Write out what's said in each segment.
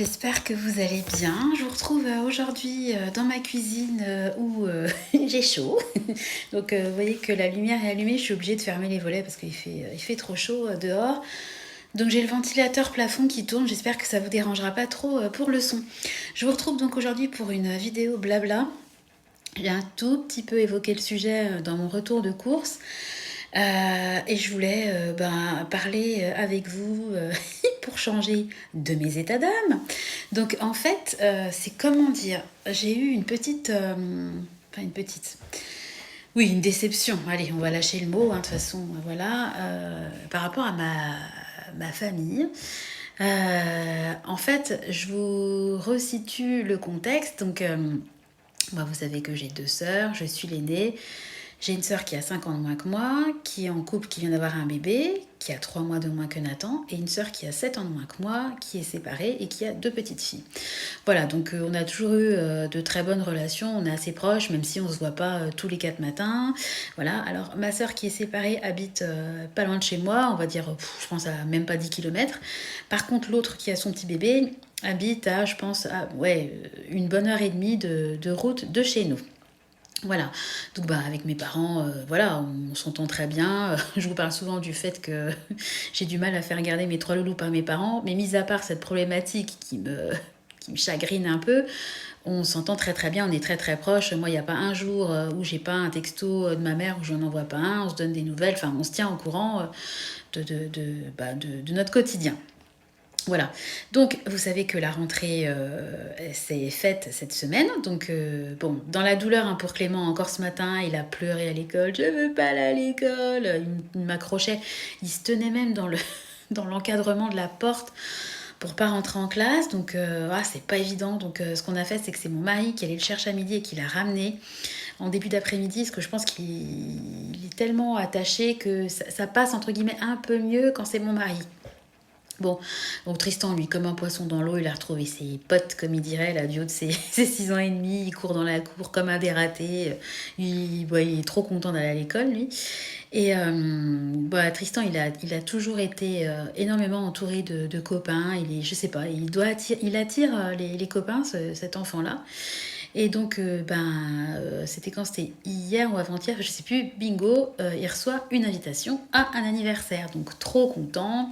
j'espère que vous allez bien. Je vous retrouve aujourd'hui dans ma cuisine où j'ai chaud. Donc vous voyez que la lumière est allumée, je suis obligée de fermer les volets parce qu'il fait trop chaud dehors. Donc j'ai le ventilateur plafond qui tourne, j'espère que ça vous dérangera pas trop pour le son. Je vous retrouve donc aujourd'hui pour une vidéo blabla. J'ai un tout petit peu évoqué le sujet dans mon retour de course. Et je voulais parler avec vous pour changer de mes états d'âme. Donc en fait, c'est comment dire, j'ai eu une petite... enfin une petite... Oui, une déception. Allez, on va lâcher le mot, hein, de toute façon, voilà. Par rapport à ma famille. En fait, je vous resitue le contexte. Donc, moi, vous savez que j'ai 2 sœurs, je suis l'aînée. J'ai une sœur qui a 5 ans de moins que moi, qui est en couple, qui vient d'avoir un bébé, qui a 3 mois de moins que Nathan, et une sœur qui a 7 ans de moins que moi, qui est séparée et qui a 2 petites filles. Voilà, donc on a toujours eu de très bonnes relations, on est assez proches, même si on ne se voit pas tous les 4 matins. Voilà, alors ma sœur qui est séparée habite pas loin de chez moi, on va dire, je pense à même pas 10 kilomètres. Par contre, l'autre qui a son petit bébé habite à, je pense, une bonne heure et demie de route de chez nous. Voilà, donc avec mes parents, voilà, on s'entend très bien. Je vous parle souvent du fait que j'ai du mal à faire garder mes 3 loulous par mes parents, mais mis à part cette problématique qui me chagrine un peu, on s'entend très très bien, on est très très proches. Moi, il n'y a pas un jour où j'ai pas un texto de ma mère où je n'en envoie pas un, on se donne des nouvelles, enfin on se tient au courant de notre quotidien. Voilà, donc vous savez que la rentrée s'est faite cette semaine, donc bon, dans la douleur hein, pour Clément, encore ce matin, il a pleuré à l'école, je veux pas aller à l'école, il m'accrochait, il se tenait même dans l'encadrement de la porte pour pas rentrer en classe, donc c'est pas évident, donc ce qu'on a fait c'est que c'est mon mari qui allait le chercher à midi et qui l'a ramené en début d'après-midi, parce que je pense qu'il est tellement attaché que ça passe entre guillemets un peu mieux quand c'est mon mari. Bon, donc Tristan, lui, comme un poisson dans l'eau, il a retrouvé ses potes, comme il dirait, là, du haut de ses, ses 6 ans et demi. Il court dans la cour comme un dératé. Il est trop content d'aller à l'école, lui. Et Tristan, il a toujours été énormément entouré de copains. Je sais pas, il attire les copains, cet enfant-là. Et donc, c'était quand? C'était hier ou avant-hier, je sais plus, bingo, il reçoit une invitation à un anniversaire. Donc, trop content.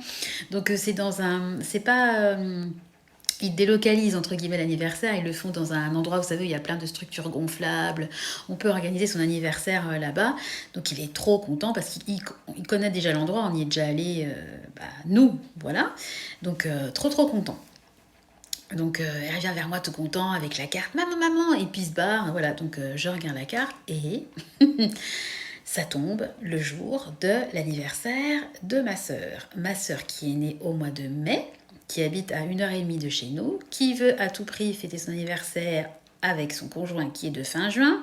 Donc, c'est pas... ils délocalisent entre guillemets l'anniversaire, ils le font dans un endroit, vous savez, où il y a plein de structures gonflables, on peut organiser son anniversaire là-bas. Donc il est trop content parce qu'il connaît déjà l'endroit, on y est déjà allé, nous, voilà. Donc trop trop content. Donc elle revient vers moi tout content avec la carte, maman, maman, et puis il se barre, voilà. Donc je regarde la carte et ça tombe le jour de l'anniversaire de ma sœur. Ma sœur qui est née au mois de mai, qui habite à 1 heure et demie de chez nous, qui veut à tout prix fêter son anniversaire avec son conjoint qui est de fin juin.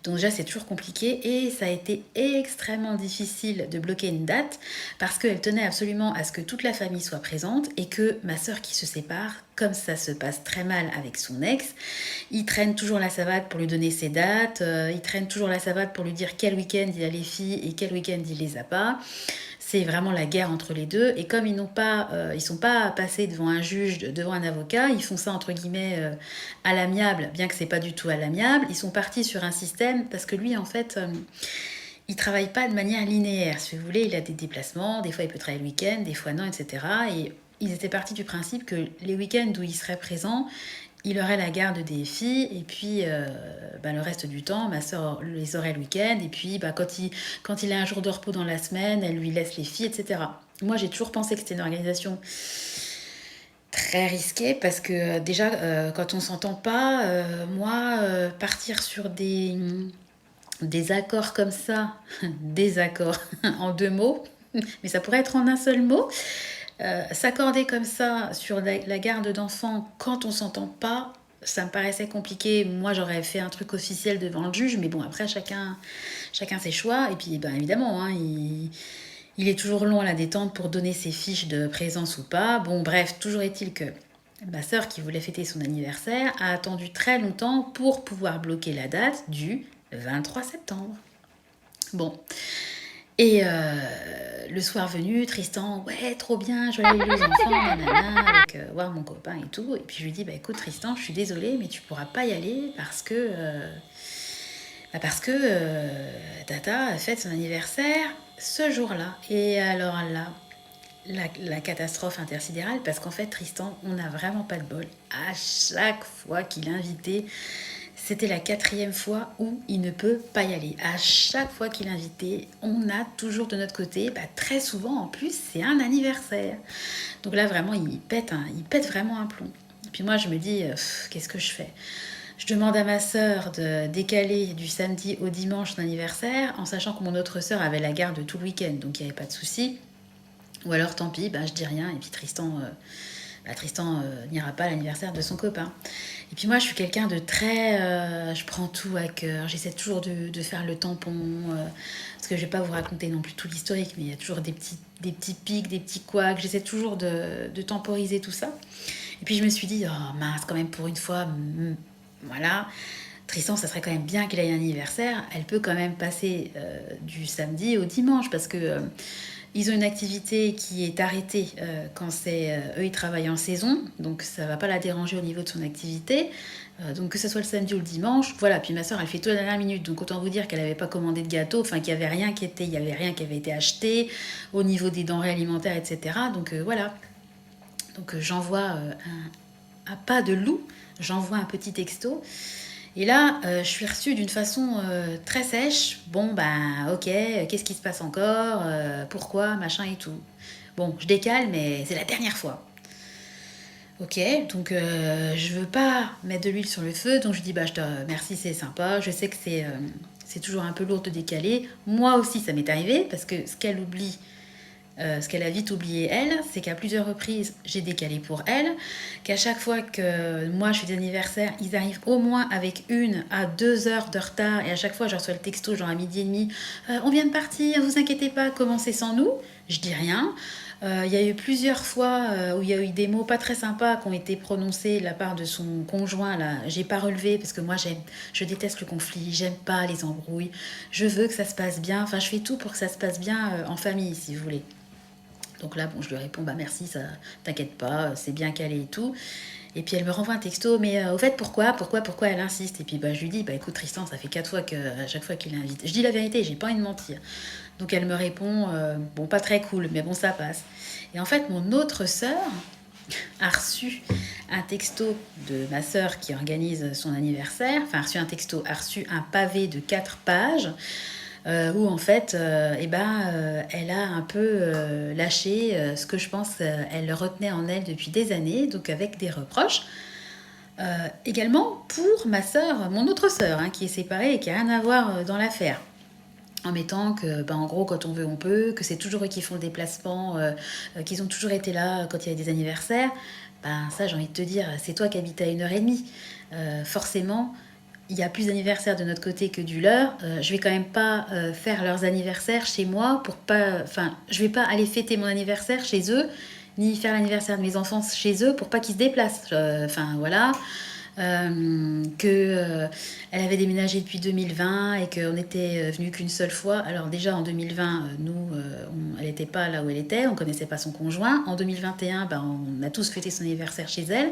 Donc déjà c'est toujours compliqué et ça a été extrêmement difficile de bloquer une date parce qu'elle tenait absolument à ce que toute la famille soit présente et que ma sœur qui se sépare, comme ça se passe très mal avec son ex, il traîne toujours la savate pour lui donner ses dates, il traîne toujours la savate pour lui dire quel week-end il a les filles et quel week-end il les a pas. C'est vraiment la guerre entre les deux. Et comme ils sont pas passés devant un juge, devant un avocat, ils font ça entre guillemets à l'amiable, bien que c'est pas du tout à l'amiable. Ils sont partis sur un système parce que lui, en fait, il travaille pas de manière linéaire. Si vous voulez, il a des déplacements. Des fois, il peut travailler le week-end, des fois non, etc. Et ils étaient partis du principe que les week-ends où il serait présent, il aurait la garde des filles et puis le reste du temps, ma soeur les aurait le week-end et puis quand il a un jour de repos dans la semaine, elle lui laisse les filles, etc. Moi, j'ai toujours pensé que c'était une organisation très risquée parce que déjà, quand on s'entend pas, partir sur des accords comme ça, des accords en 2 mots, mais ça pourrait être en un seul mot, s'accorder comme ça sur la garde d'enfants quand on s'entend pas, ça me paraissait compliqué. Moi, j'aurais fait un truc officiel devant le juge, mais bon, après, chacun ses choix. Et puis, évidemment, hein, il est toujours long à la détente pour donner ses fiches de présence ou pas. Bon, bref, toujours est-il que ma sœur, qui voulait fêter son anniversaire, a attendu très longtemps pour pouvoir bloquer la date du 23 septembre. Bon, et le soir venu, Tristan, ouais, trop bien, je vais aller avec les enfants, nanana, avec voir mon copain et tout. Et puis je lui dis, bah écoute Tristan, je suis désolée, mais tu pourras pas y aller Tata a fête son anniversaire ce jour-là. Et alors là, la catastrophe intersidérale, parce qu'en fait, Tristan, on n'a vraiment pas de bol. À chaque fois qu'il invitait, c'était la 4e fois où il ne peut pas y aller. À chaque fois qu'il invitait, on a toujours de notre côté, très souvent en plus, c'est un anniversaire. Donc là, vraiment, il pète vraiment un plomb. Et puis moi, je me dis, qu'est-ce que je fais? Je demande à ma sœur de décaler du samedi au dimanche son anniversaire, en sachant que mon autre sœur avait la garde tout le week-end, donc il n'y avait pas de souci. Ou alors tant pis, je dis rien, et puis Tristan n'ira pas à l'anniversaire de son copain. Et puis moi, je suis quelqu'un de très... je prends tout à cœur, j'essaie toujours de faire le tampon, parce que je vais pas vous raconter non plus tout l'historique, mais il y a toujours des petits pics, des petits couacs, j'essaie toujours de temporiser tout ça. Et puis je me suis dit, oh mince, quand même pour une fois, voilà, Tristan, ça serait quand même bien qu'il ait un anniversaire, elle peut quand même passer du samedi au dimanche, parce que... ils ont une activité qui est arrêtée quand eux ils travaillent en saison, donc ça va pas la déranger au niveau de son activité. Donc que ce soit le samedi ou le dimanche, voilà. Puis ma soeur elle fait tout à la dernière minute, donc autant vous dire qu'elle n'avait pas commandé de gâteau, enfin qu'il y avait rien qui avait été acheté au niveau des denrées alimentaires, etc. Donc voilà. Donc j'envoie un pas de loup, j'envoie un petit texto. Et là, je suis reçue d'une façon très sèche. Bon, ok, qu'est-ce qui se passe encore, pourquoi, machin et tout. Bon, je décale, mais c'est la dernière fois. Ok, donc je veux pas mettre de l'huile sur le feu, donc je dis, merci, c'est sympa. Je sais que c'est toujours un peu lourd de décaler. Moi aussi, ça m'est arrivé, parce que ce qu'elle a vite oublié, elle, c'est qu'à plusieurs reprises, j'ai décalé pour elle, qu'à chaque fois que moi je fais des anniversaires, ils arrivent au moins avec 1 à 2 heures de retard, et à chaque fois je reçois le texto genre à 12h30, on vient de partir, vous inquiétez pas, commencez sans nous. Je dis rien. Il y a eu plusieurs fois où il y a eu des mots pas très sympas qui ont été prononcés de la part de son conjoint. Là, j'ai pas relevé parce que moi je déteste le conflit, j'aime pas les embrouilles, je veux que ça se passe bien. Enfin, je fais tout pour que ça se passe bien en famille, si vous voulez. Donc là, bon, je lui réponds, merci, ça, t'inquiète pas, c'est bien calé et tout. Et puis elle me renvoie un texto, mais au fait, pourquoi elle insiste? Et puis je lui dis, écoute Tristan, ça fait 4 fois à chaque fois qu'il l'invite. Je dis la vérité, j'ai pas envie de mentir. Donc elle me répond, bon, pas très cool, mais bon, ça passe. Et en fait, mon autre sœur a reçu un texto de ma sœur qui organise son anniversaire, enfin, a reçu un pavé de 4 pages, où en fait, elle a un peu lâché ce que je pense elle retenait en elle depuis des années, donc avec des reproches. Également pour ma sœur, mon autre sœur, qui est séparée et qui n'a rien à voir dans l'affaire. En mettant que, en gros, quand on veut, on peut, que c'est toujours eux qui font le déplacement, qu'ils ont toujours été là quand il y a des anniversaires. Ça, j'ai envie de te dire, c'est toi qui habites à 1h30. Forcément, il y a plus d'anniversaires de notre côté que du leur. Je vais quand même pas faire leurs anniversaires chez moi pour pas... Enfin, je vais pas aller fêter mon anniversaire chez eux, ni faire l'anniversaire de mes enfants chez eux pour pas qu'ils se déplacent. Enfin, voilà. Elle avait déménagé depuis 2020 et qu'on était venu qu'une seule fois. Alors déjà en 2020, elle n'était pas là où elle était, on connaissait pas son conjoint. En 2021, on a tous fêté son anniversaire chez elle.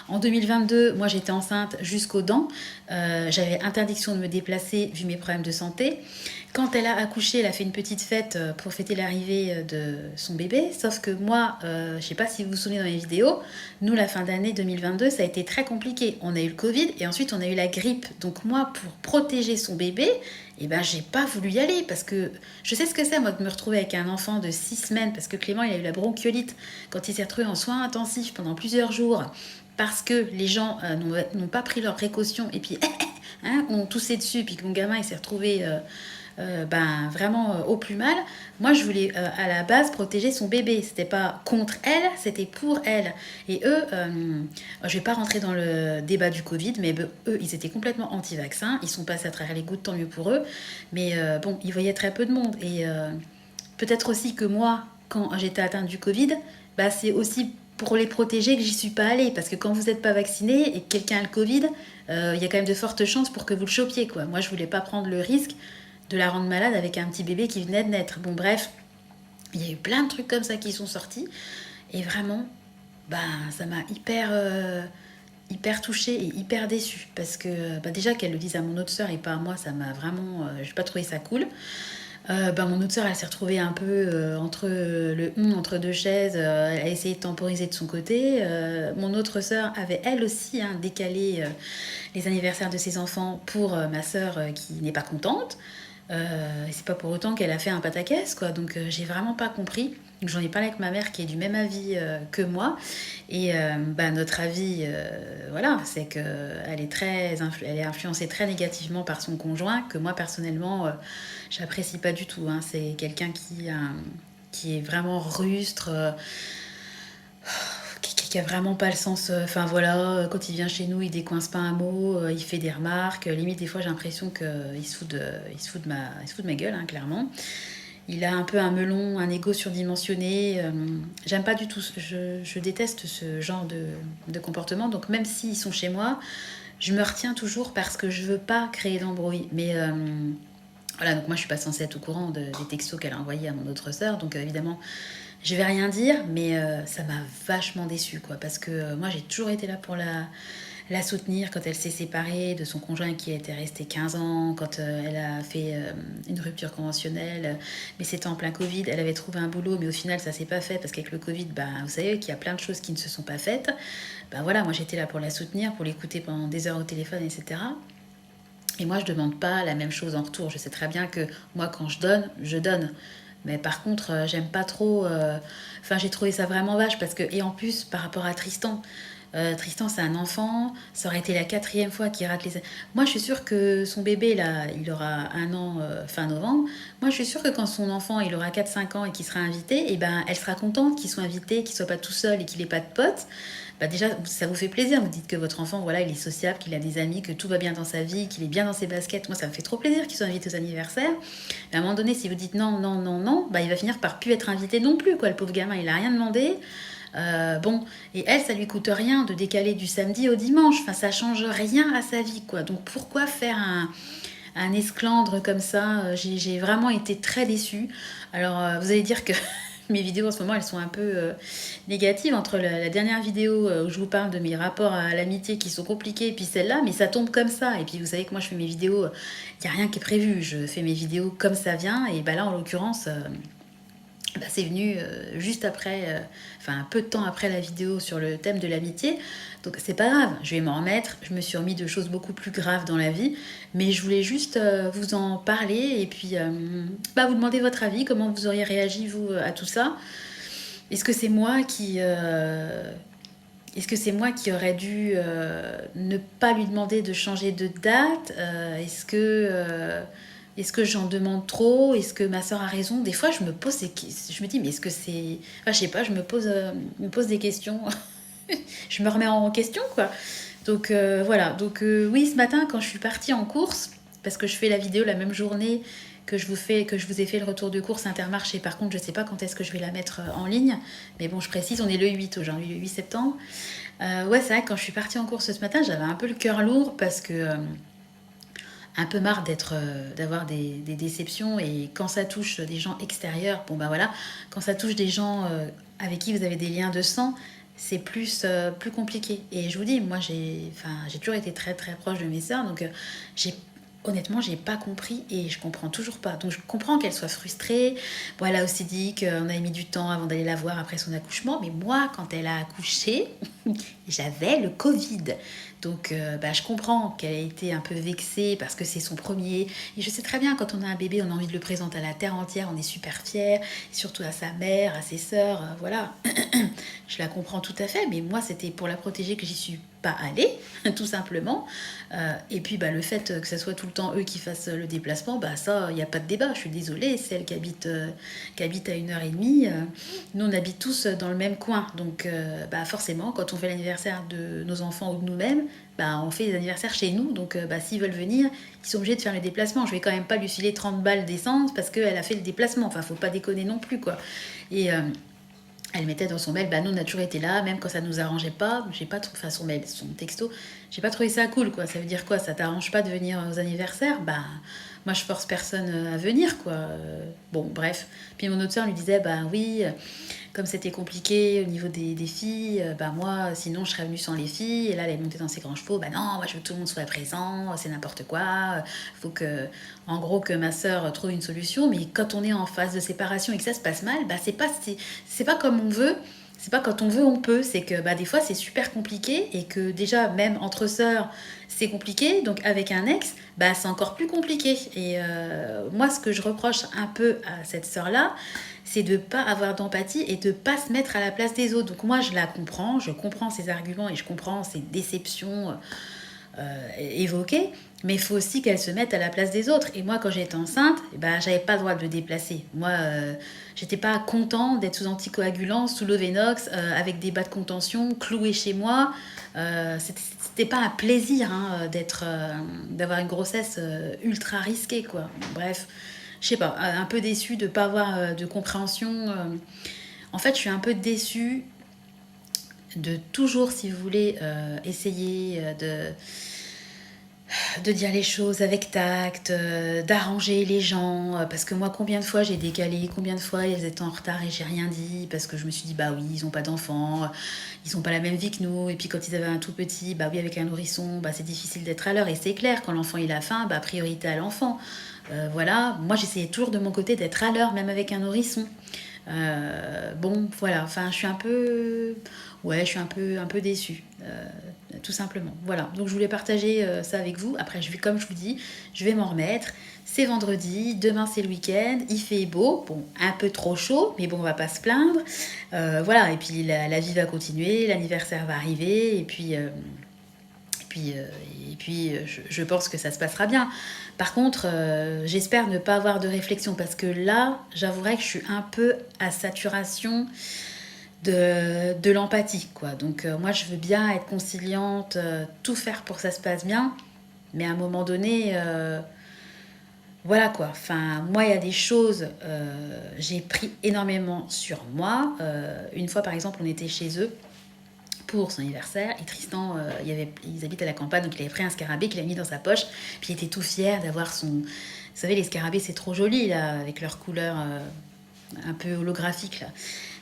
En 2022, moi j'étais enceinte jusqu'aux dents. J'avais interdiction de me déplacer vu mes problèmes de santé. Quand elle a accouché, elle a fait une petite fête pour fêter l'arrivée de son bébé. Sauf que moi, je ne sais pas si vous vous souvenez dans les vidéos, nous, la fin d'année 2022, ça a été très compliqué. On a eu le Covid et ensuite on a eu la grippe. Donc moi, pour protéger son bébé, j'ai pas voulu y aller parce que je sais ce que c'est, moi, de me retrouver avec un enfant de 6 semaines parce que Clément, il a eu la bronchiolite quand il s'est retrouvé en soins intensifs pendant plusieurs jours parce que les gens n'ont pas pris leurs précautions et puis ont toussé dessus puis que mon gamin, il s'est retrouvé... vraiment au plus mal. Moi je voulais à la base protéger son bébé, c'était pas contre elle, c'était pour elle. Et eux, je vais pas rentrer dans le débat du Covid, mais eux ils étaient complètement anti-vaccins, ils sont passés à travers les gouttes, tant mieux pour eux, mais ils voyaient très peu de monde. Et peut-être aussi que moi, quand j'étais atteinte du Covid, c'est aussi pour les protéger que j'y suis pas allée, parce que quand vous n'êtes pas vacciné et que quelqu'un a le Covid, il y a quand même de fortes chances pour que vous le chopiez, quoi. Moi je voulais pas prendre le risque de la rendre malade avec un petit bébé qui venait de naître. Bon, bref. Il y a eu plein de trucs comme ça qui sont sortis. Et vraiment, bah, ça m'a hyper touchée et hyper déçue. Parce que bah, déjà qu'elle le dise à mon autre sœur et pas à moi, ça m'a vraiment... j'ai pas trouvé ça cool. Bah, mon autre sœur, elle s'est retrouvée un peu entre deux chaises. Elle a essayé de temporiser de son côté. Mon autre sœur avait elle aussi décalé les anniversaires de ses enfants pour ma sœur qui n'est pas contente. Et c'est pas pour autant qu'elle a fait un pataquès, quoi. Donc j'ai vraiment pas compris. Donc, j'en ai parlé avec ma mère qui est du même avis que moi. Et bah, notre avis, voilà, c'est qu'elle elle est influencée très négativement par son conjoint, que moi personnellement, j'apprécie pas du tout. Hein. C'est quelqu'un qui est vraiment rustre. Qui a vraiment pas le sens. Enfin voilà, quand il vient chez nous, il décoince pas un mot, il fait des remarques. Limite, des fois, j'ai l'impression qu'il il se fout de ma gueule, hein, clairement. Il a un peu un melon, un ego surdimensionné. J'aime pas du tout. Je déteste ce genre de comportement. Donc, même s'ils sont chez moi, je me retiens toujours parce que je veux pas créer d'embrouille. Mais voilà, donc moi, je suis pas censée être au courant des textos qu'elle a envoyés à mon autre sœur. Donc, évidemment, je vais rien dire, mais ça m'a vachement déçue, quoi. Parce que moi, j'ai toujours été là pour la soutenir quand elle s'est séparée de son conjoint qui était resté 15 ans, quand elle a fait une rupture conventionnelle. Mais c'était en plein Covid. Elle avait trouvé un boulot, mais au final, ça s'est pas fait parce qu'avec le Covid, bah, vous savez qu'il y a plein de choses qui ne se sont pas faites. Bah voilà, moi, j'étais là pour la soutenir, pour l'écouter pendant des heures au téléphone, etc. Et moi, je demande pas la même chose en retour. Je sais très bien que moi, quand je donne, je donne. Mais par contre, j'aime pas trop. Enfin, j'ai trouvé ça vraiment vache parce que. Et en plus, par rapport à Tristan, Tristan, c'est un enfant. Ça aurait été la quatrième fois qu'il rate les. Moi, je suis sûre que son bébé, là, il aura 1 an fin novembre. Moi, je suis sûre que quand son enfant, il aura 4 5 ans et qu'il sera invité, et ben, elle sera contente qu'il soit invité, qu'il soit pas tout seul et qu'il ait pas de potes. Bah déjà, ça vous fait plaisir. Vous dites que votre enfant, voilà, il est sociable, qu'il a des amis, que tout va bien dans sa vie, qu'il est bien dans ses baskets. Moi, ça me fait trop plaisir qu'il soit invité aux anniversaires. Mais à un moment donné, si vous dites non, non, non, non, bah, il va finir par plus être invité non plus, quoi. Le pauvre gamin, il a rien demandé. Bon, et elle, ça lui coûte rien de décaler du samedi au dimanche. Enfin, ça change rien à sa vie, quoi. Donc pourquoi faire un esclandre comme ça? J'ai vraiment été très déçue. Alors, vous allez dire que mes vidéos en ce moment, elles sont un peu négatives entre la dernière vidéo où je vous parle de mes rapports à l'amitié qui sont compliqués et puis celle-là, mais ça tombe comme ça. Et puis vous savez que moi, je fais mes vidéos, il n'y a rien qui est prévu. Je fais mes vidéos comme ça vient. Et bah là, en l'occurrence, bah, c'est venu juste après, enfin un peu de temps après la vidéo sur le thème de l'amitié. Donc c'est pas grave, je vais m'en remettre. Je me suis remis de choses beaucoup plus graves dans la vie. Mais je voulais juste vous en parler et puis bah, vous demander votre avis. Comment vous auriez réagi, vous, à tout ça? Est-ce que c'est moi qui... est-ce que c'est moi qui aurais dû ne pas lui demander de changer de date? Est-ce que j'en demande trop? Est-ce que ma soeur a raison? Des fois, je me pose je me dis, mais est-ce que c'est... Enfin, je sais pas, me pose des questions. Je me remets en question, quoi. Donc, voilà. Donc, oui, ce matin, quand je suis partie en course, parce que je fais la vidéo la même journée que je vous ai fait le retour de course Intermarché. Par contre, je sais pas quand est-ce que je vais la mettre en ligne. Mais bon, je précise, on est le 8 aujourd'hui, le 8 septembre. Ouais, c'est vrai que quand je suis partie en course ce matin, j'avais un peu le cœur lourd parce que un peu marre d'avoir des déceptions et quand ça touche des gens extérieurs, bon ben voilà, quand ça touche des gens avec qui vous avez des liens de sang, c'est plus compliqué. Et je vous dis, moi j'ai toujours été très très proche de mes sœurs, donc j'ai honnêtement, j'ai pas compris et je comprends toujours pas. Donc je comprends qu'elle soit frustrée. Bon, elle a aussi dit qu'on avait mis du temps avant d'aller la voir après son accouchement, mais moi, quand elle a accouché, j'avais le Covid. Donc bah, je comprends qu'elle ait été un peu vexée parce que c'est son premier. Et je sais très bien, quand on a un bébé, on a envie de le présenter à la terre entière, on est super fiers, surtout à sa mère, à ses sœurs, voilà. Je la comprends tout à fait, mais moi, c'était pour la protéger que j'y suis pas allée, tout simplement. Et puis, bah, le fait que ce soit tout le temps eux qui fassent le déplacement, bah, ça, il n'y a pas de débat. Je suis désolée, celle qui habite à 1 h 30, nous, on habite tous dans le même coin. Donc, bah, forcément, quand on fait l'anniversaire de nos enfants ou de nous-mêmes, bah, on fait les anniversaires chez nous. Donc, bah, s'ils veulent venir, ils sont obligés de faire le déplacement. Je vais quand même pas lui filer 30 balles d'essence parce qu'elle a fait le déplacement. Enfin, faut pas déconner non plus, quoi. Et elle mettait dans son mail, bah nous on a toujours été là, même quand ça nous arrangeait pas. J'ai pas trouvé, enfin son mail, son texto, j'ai pas trouvé ça cool, quoi. Ça veut dire quoi? Ça t'arrange pas de venir aux anniversaires? Bah moi je force personne à venir, quoi. Bon, bref. Puis mon autre soeur lui disait, bah oui, comme c'était compliqué au niveau des filles, bah moi, sinon je serais venue sans les filles. Et là, elle est montée dans ses grands chevaux, bah non, moi je veux que tout le monde soit présent, c'est n'importe quoi. Faut que, en gros, que ma soeur trouve une solution. Mais quand on est en phase de séparation et que ça se passe mal, bah c'est pas comme on veut. C'est pas quand on veut, on peut. C'est que bah, des fois, c'est super compliqué et que déjà, même entre sœurs, c'est compliqué. Donc, avec un ex, bah, c'est encore plus compliqué. Et moi, ce que je reproche un peu à cette sœur-là, c'est de pas avoir d'empathie et de pas se mettre à la place des autres. Donc, moi, je la comprends. Je comprends ses arguments et je comprends ses déceptions évoquée, mais il faut aussi qu'elle se mette à la place des autres. Et moi, quand j'étais enceinte, eh ben, j'avais pas le droit de me déplacer. Moi, j'étais pas content d'être sous anticoagulant, sous Lovenox, avec des bas de contention, cloués chez moi. C'était pas un plaisir hein, d'avoir une grossesse ultra risquée, quoi. Bref, je sais pas, un peu déçue de pas avoir de compréhension. En fait, je suis un peu déçue de toujours, si vous voulez, essayer de dire les choses avec tact, d'arranger les gens, parce que moi combien de fois j'ai décalé, combien de fois ils étaient en retard et j'ai rien dit, parce que je me suis dit bah oui ils ont pas d'enfants, ils ont pas la même vie que nous, et puis quand ils avaient un tout petit, bah oui avec un nourrisson, bah c'est difficile d'être à l'heure, et c'est clair, quand l'enfant il a faim, bah priorité à l'enfant. Voilà, moi j'essayais toujours de mon côté d'être à l'heure, même avec un nourrisson. Bon, voilà, enfin, je suis un peu... Ouais, je suis un peu déçue, tout simplement. Voilà, donc je voulais partager ça avec vous. Après, comme je vous dis, je vais m'en remettre. C'est vendredi, demain c'est le week-end, il fait beau, bon, un peu trop chaud, mais bon, on va pas se plaindre. Voilà, et puis la vie va continuer, l'anniversaire va arriver, et puis je pense que ça se passera bien. Par contre, j'espère ne pas avoir de réflexion parce que là, j'avouerai que je suis un peu à saturation de l'empathie, quoi. Donc moi, je veux bien être conciliante, tout faire pour que ça se passe bien, mais à un moment donné, voilà quoi. Enfin, moi, il y a des choses, j'ai pris énormément sur moi. Une fois, par exemple, on était chez eux pour son anniversaire et Tristan ils habitent à la campagne, donc il avait pris un scarabée qu'il a mis dans sa poche, puis il était tout fier d'avoir son, vous savez les scarabées c'est trop joli là avec leur couleur un peu holographique là.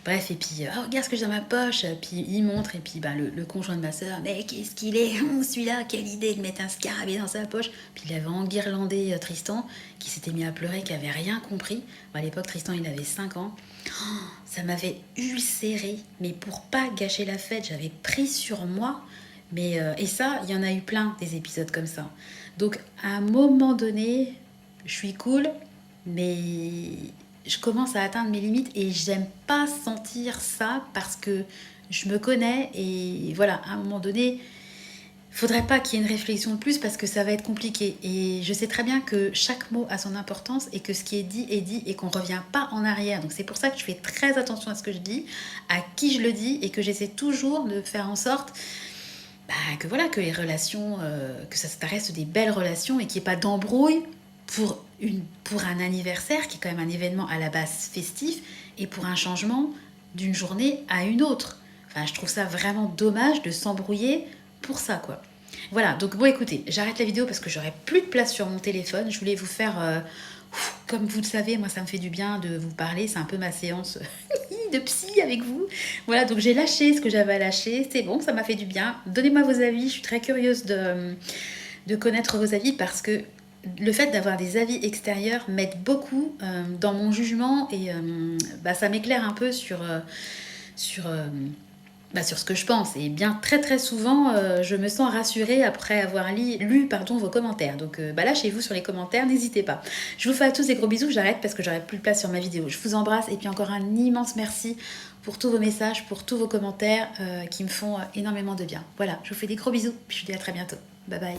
Bref, et puis oh, regarde ce que j'ai dans ma poche, puis il montre, et puis bah, le conjoint de ma soeur, mais qu'est-ce qu'il est, celui-là, quelle idée de mettre un scarabée dans sa poche. Puis il avait enguirlandé Tristan, qui s'était mis à pleurer, qui avait rien compris. Bon, à l'époque, Tristan, il avait 5 ans. Oh, ça m'avait ulcéré, mais pour pas gâcher la fête, j'avais pris sur moi. Mais, et ça, il y en a eu plein des épisodes comme ça. Donc, à un moment donné, je suis cool, mais je commence à atteindre mes limites et j'aime pas sentir ça parce que je me connais et voilà, à un moment donné, faudrait pas qu'il y ait une réflexion de plus parce que ça va être compliqué. Et je sais très bien que chaque mot a son importance et que ce qui est dit et qu'on revient pas en arrière. Donc c'est pour ça que je fais très attention à ce que je dis, à qui je le dis et que j'essaie toujours de faire en sorte bah, que voilà, que les relations, que ça reste des belles relations et qu'il n'y ait pas d'embrouille pour un anniversaire qui est quand même un événement à la base festif et pour un changement d'une journée à une autre. Enfin, je trouve ça vraiment dommage de s'embrouiller pour ça, quoi. Voilà, donc bon, écoutez, j'arrête la vidéo parce que j'aurai plus de place sur mon téléphone. Je voulais vous faire, comme vous le savez, moi ça me fait du bien de vous parler, c'est un peu ma séance de psy avec vous. Voilà, donc j'ai lâché ce que j'avais à lâcher, c'est bon, ça m'a fait du bien. Donnez-moi vos avis, je suis très curieuse de connaître vos avis parce que le fait d'avoir des avis extérieurs m'aide beaucoup dans mon jugement et bah, ça m'éclaire un peu sur ce que je pense. Et bien très très souvent, je me sens rassurée après avoir lu vos commentaires. Donc bah, lâchez-vous sur les commentaires, n'hésitez pas. Je vous fais à tous des gros bisous, j'arrête parce que j'aurai plus de place sur ma vidéo. Je vous embrasse et puis encore un immense merci pour tous vos messages, pour tous vos commentaires qui me font énormément de bien. Voilà, je vous fais des gros bisous, puis je vous dis à très bientôt. Bye bye.